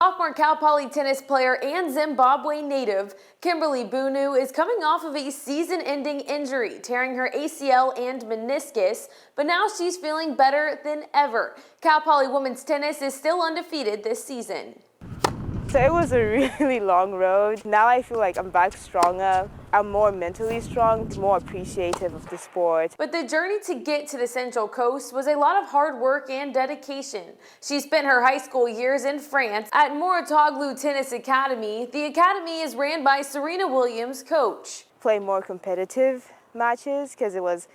Sophomore Cal Poly tennis player and Zimbabwe native Kimberley Bhunu is coming off of a season-ending injury, tearing her ACL and meniscus, but now she's feeling better than ever. Cal Poly women's tennis is still undefeated this season. So it was a really long road. Now I feel like I'm back stronger. I'm more mentally strong, more appreciative of the sport. But the journey to get to the Central Coast was a lot of hard work and dedication. She spent her high school years in France at Mouratoglou Tennis Academy. The academy is ran by Serena Williams' coach. Play more competitive matches because it was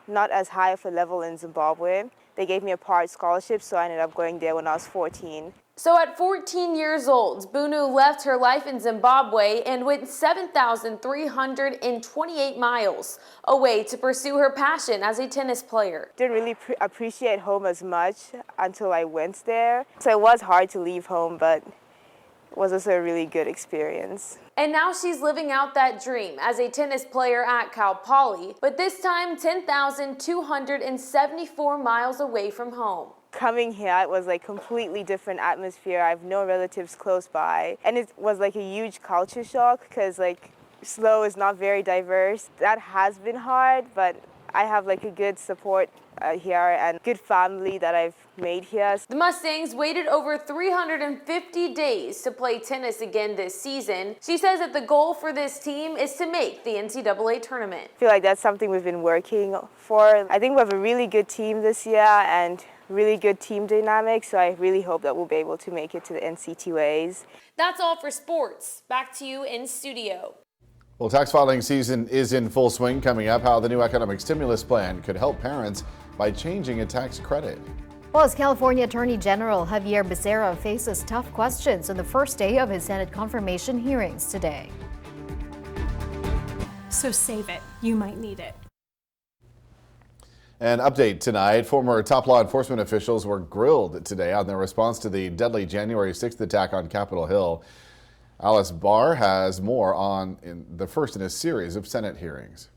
not as high of a level in Zimbabwe. They gave me a part scholarship, so I ended up going there when I was 14. So at 14 years old, Bhunu left her life in Zimbabwe and went 7,328 miles away to pursue her passion as a tennis player. Didn't really appreciate home as much until I went there. So it was hard to leave home, but it was also a really good experience. And now she's living out that dream as a tennis player at Cal Poly, but this time 10,274 miles away from home. Coming here, it was like completely different atmosphere. I have no relatives close by. And it was like a huge culture shock because like SLO is not very diverse. That has been hard, but I have like a good support here and good family that I've made here. The Mustangs waited over 350 days to play tennis again this season. She says that the goal for this team is to make the NCAA tournament. I feel like that's something we've been working for. I think we have a really good team this year and really good team dynamic, so I really hope that we'll be able to make it to the NCAAs. That's all for sports. Back to you in studio. Well, tax filing season is in full swing. Coming up, how the new economic stimulus plan could help parents by changing a tax credit. Well, as California Attorney General Javier Becerra faces tough questions on the first day of his Senate confirmation hearings today. So save it. You might need it. An update tonight. Former top law enforcement officials were grilled today on their response to the deadly January 6th attack on Capitol Hill. Alice Barr has more on the first in a series of Senate hearings.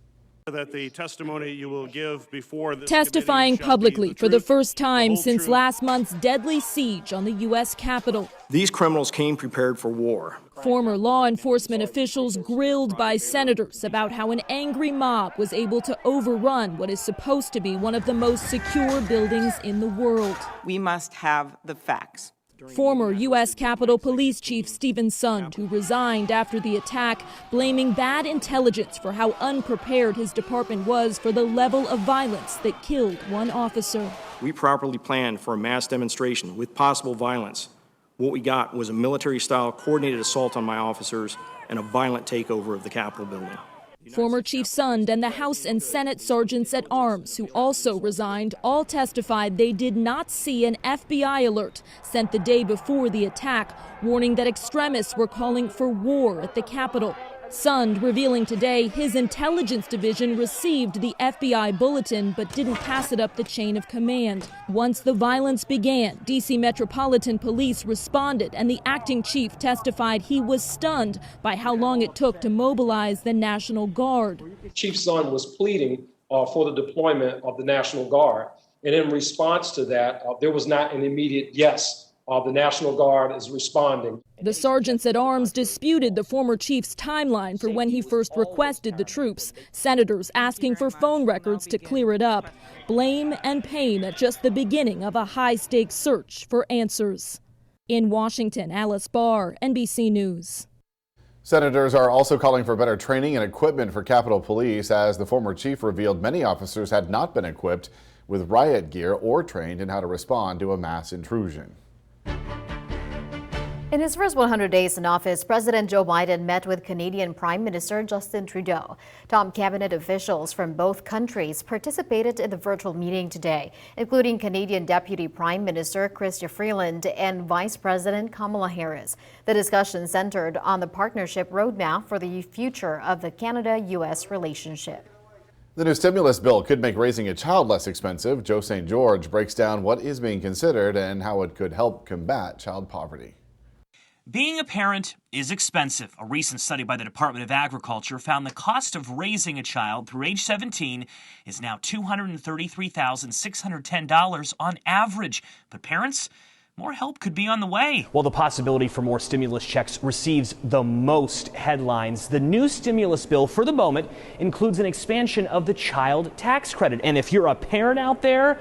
That the testimony you will give before this testifying publicly for the first time since last month's deadly siege on the U.S. Capitol. These criminals came prepared for war. Former law enforcement officials grilled by senators about how an angry mob was able to overrun what is supposed to be one of the most secure buildings in the world. We must have the facts. Former U.S. Capitol Police Chief Stephen Sund, who resigned after the attack, blaming bad intelligence for how unprepared his department was for the level of violence that killed one officer. We properly planned for a mass demonstration with possible violence. What we got was a military-style coordinated assault on my officers and a violent takeover of the Capitol building. Former Chief Sund and the House and Senate sergeants at arms, who also resigned, all testified they did not see an FBI alert sent the day before the attack, warning that extremists were calling for war at the Capitol. Sund revealing today his intelligence division received the FBI bulletin but didn't pass it up the chain of command. Once the violence began, D.C. Metropolitan Police responded, and the acting chief testified he was stunned by how long it took to mobilize the National Guard. Chief Sund was pleading for the deployment of the National Guard, and in response to that, there was not an immediate yes. The National Guard is responding. The sergeants at arms disputed the former chief's timeline for when he first requested the troops, senators asking for phone records to clear it up. Blame and pain at just the beginning of a high-stakes search for answers. In Washington, Alice Barr, NBC News. Senators are also calling for better training and equipment for Capitol Police, as the former chief revealed many officers had not been equipped with riot gear or trained in how to respond to a mass intrusion. In his first 100 days in office, President Joe Biden met with Canadian Prime Minister Justin Trudeau. Top cabinet officials from both countries participated in the virtual meeting today, including Canadian Deputy Prime Minister Chrystia Freeland and Vice President Kamala Harris. The discussion centered on the partnership roadmap for the future of the Canada-U.S. relationship. The new stimulus bill could make raising a child less expensive. Joe St. George breaks down what is being considered and how it could help combat child poverty. Being a parent is expensive. A recent study by the Department of Agriculture found the cost of raising a child through age 17 is now $233,610 on average. But parents more help could be on the way. While the possibility for more stimulus checks receives the most headlines, the new stimulus bill for the moment includes an expansion of the child tax credit. And if you're a parent out there,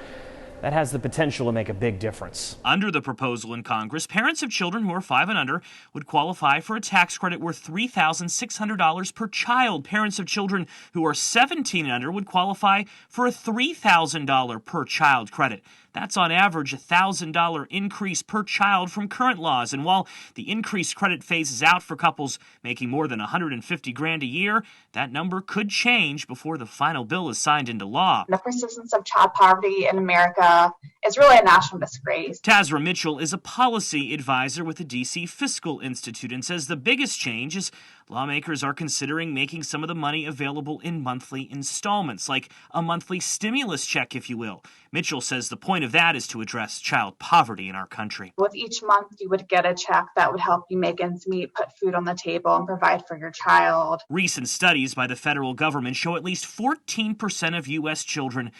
that has the potential to make a big difference. Under the proposal in Congress, parents of children who are 5 and under would qualify for a tax credit worth $3,600 per child. Parents of children who are 17 and under would qualify for a $3,000 per child credit. That's on average a $1,000 increase per child from current laws. And while the increased credit phases out for couples making more than $150,000 a year, that number could change before the final bill is signed into law. The persistence of child poverty in America is really a national disgrace. Tazra Mitchell is a policy advisor with the D.C. Fiscal Institute and says the biggest change is lawmakers are considering making some of the money available in monthly installments, like a monthly stimulus check, if you will. Mitchell says the point of that is to address child poverty in our country. With each month, you would get a check that would help you make ends meet, put food on the table, and provide for your child. Recent studies by the federal government show at least 14% of U.S. children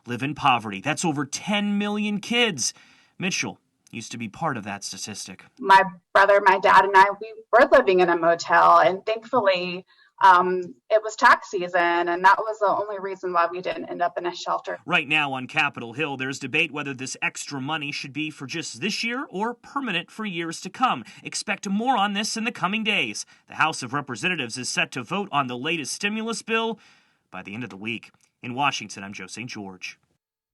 live in poverty. That's over 10 million kids. Mitchell used to be part of that statistic. My brother, my dad, and I, we were living in a motel, and thankfully it was tax season, and that was the only reason why we didn't end up in a shelter. Right now on Capitol Hill, there's debate whether this extra money should be for just this year or permanent for years to come. Expect more on this in the coming days. The House of Representatives is set to vote on the latest stimulus bill by the end of the week. In Washington, I'm Joe St. George.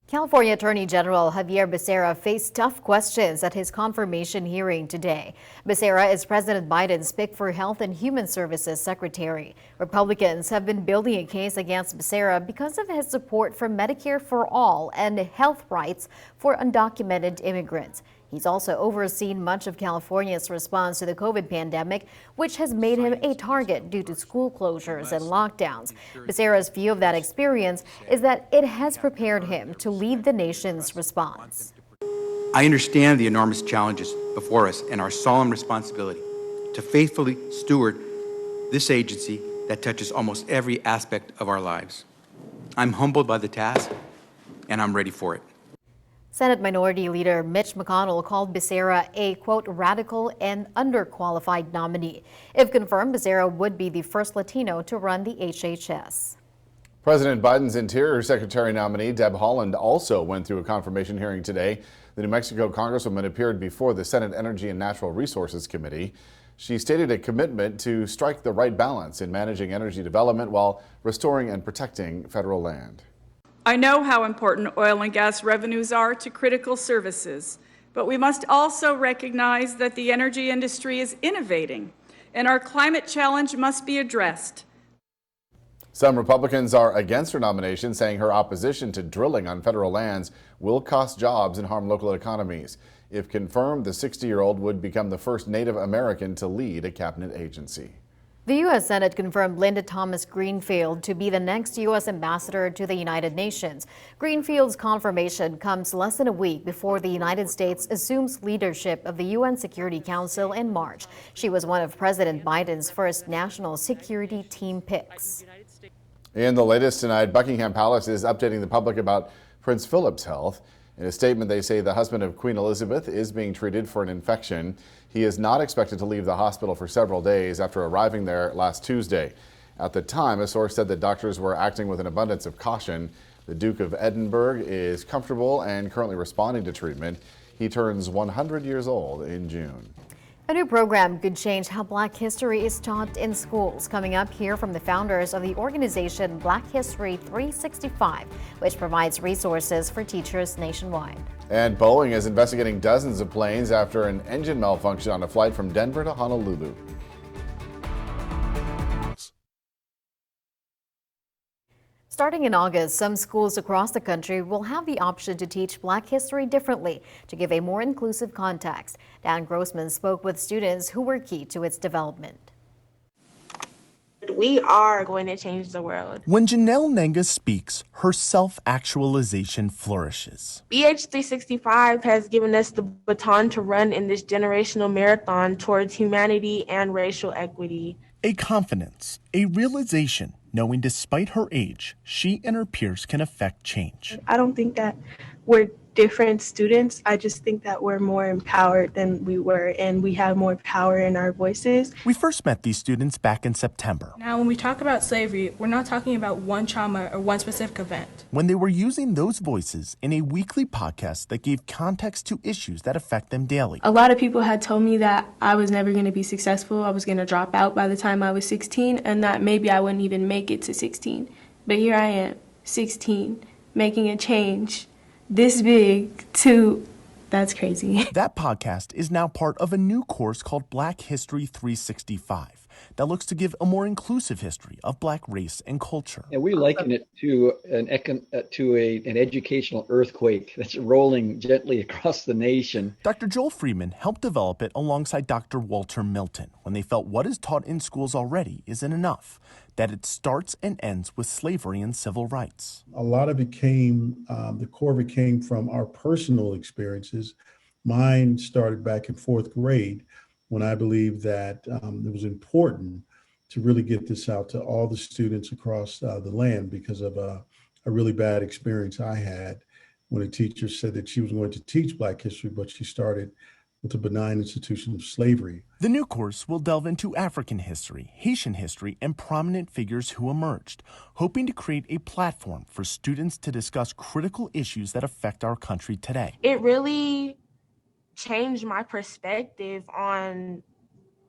California Attorney General Javier Becerra faced tough questions at his confirmation hearing today. Becerra is President Biden's pick for Health and Human Services Secretary. Republicans have been building a case against Becerra because of his support for Medicare for All and health rights for undocumented immigrants. He's also overseen much of California's response to the COVID pandemic, which has made him a target due to school closures and lockdowns. Becerra's view of that experience is that it has prepared him to lead the nation's response. I understand the enormous challenges before us and our solemn responsibility to faithfully steward this agency that touches almost every aspect of our lives. I'm humbled by the task, and I'm ready for it. Senate Minority Leader Mitch McConnell called Becerra a, quote, radical and underqualified nominee. If confirmed, Becerra would be the first Latino to run the HHS. President Biden's Interior Secretary nominee, Deb Haaland, also went through a confirmation hearing today. The New Mexico Congresswoman appeared before the Senate Energy and Natural Resources Committee. She stated a commitment to strike the right balance in managing energy development while restoring and protecting federal land. I know how important oil and gas revenues are to critical services, but we must also recognize that the energy industry is innovating, and our climate challenge must be addressed. Some Republicans are against her nomination, saying her opposition to drilling on federal lands will cost jobs and harm local economies. If confirmed, the 60-year-old would become the first Native American to lead a cabinet agency. The U.S. Senate confirmed Linda Thomas Greenfield to be the next U.S. ambassador to the United Nations. Greenfield's confirmation comes less than a week before the United States assumes leadership of the UN Security Council in March. She was one of President Biden's first national security team picks. In the latest tonight, Buckingham Palace is updating the public about Prince Philip's health. In a statement, they say the husband of Queen Elizabeth is being treated for an infection. He is not expected to leave the hospital for several days after arriving there last Tuesday. At the time, a source said that doctors were acting with an abundance of caution. The Duke of Edinburgh is comfortable and currently responding to treatment. He turns 100 years old in June. A new program could change how Black history is taught in schools. Coming up, here from the founders of the organization Black History 365, which provides resources for teachers nationwide. And Boeing is investigating dozens of planes after an engine malfunction on a flight from Denver to Honolulu. Starting in August, some schools across the country will have the option to teach Black history differently to give a more inclusive context. Dan Grossman spoke with students who were key to its development. We are going to change the world. When Janelle Nenga speaks, her self-actualization flourishes. BH365 has given us the baton to run in this generational marathon towards humanity and racial equity. A confidence, a realization, knowing despite her age, she and her peers can affect change. I don't think that we're different students, I just think that we're more empowered than we were, and we have more power in our voices. We first met these students back in September, Now, when we talk about slavery, we're not talking about one trauma or one specific event. when they were using those voices in a weekly podcast that gave context to issues that affect them daily. A lot of people had told me that I was never going to be successful, I was going to drop out by the time I was 16, and that maybe I wouldn't even make it to 16. But here I am, 16, making a change this big to, that's crazy. That podcast is now part of a new course called Black History 365 that looks to give a more inclusive history of Black race and culture. And we liken it to an educational earthquake that's rolling gently across the nation. Dr. Joel Freeman helped develop it alongside Dr. Walter Milton when they felt what is taught in schools already isn't enough, that it starts and ends with slavery and civil rights. A lot of it came, the core of it came from our personal experiences. Mine started back in 4th grade when I believed that it was important to really get this out to all the students across the land because of a really bad experience I had when a teacher said that she was going to teach Black history, but she started with the benign institution of slavery. The new course will delve into African history, Haitian history, and prominent figures who emerged, hoping to create a platform for students to discuss critical issues that affect our country today. It really changed my perspective on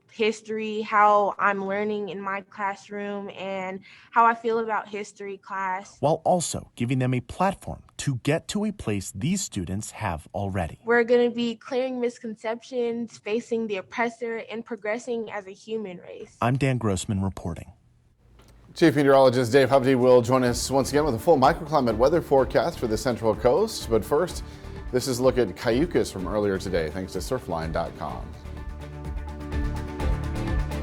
history, how I'm learning in my classroom, and how I feel about history class. While also giving them a platform to get to a place these students have already. We're going to be clearing misconceptions, facing the oppressor, and progressing as a human race. I'm Dan Grossman reporting. Chief Meteorologist Dave Hovde will join us once again with a full microclimate weather forecast for the Central Coast. But first, this is a look at Cayucas from earlier today, thanks to surfline.com.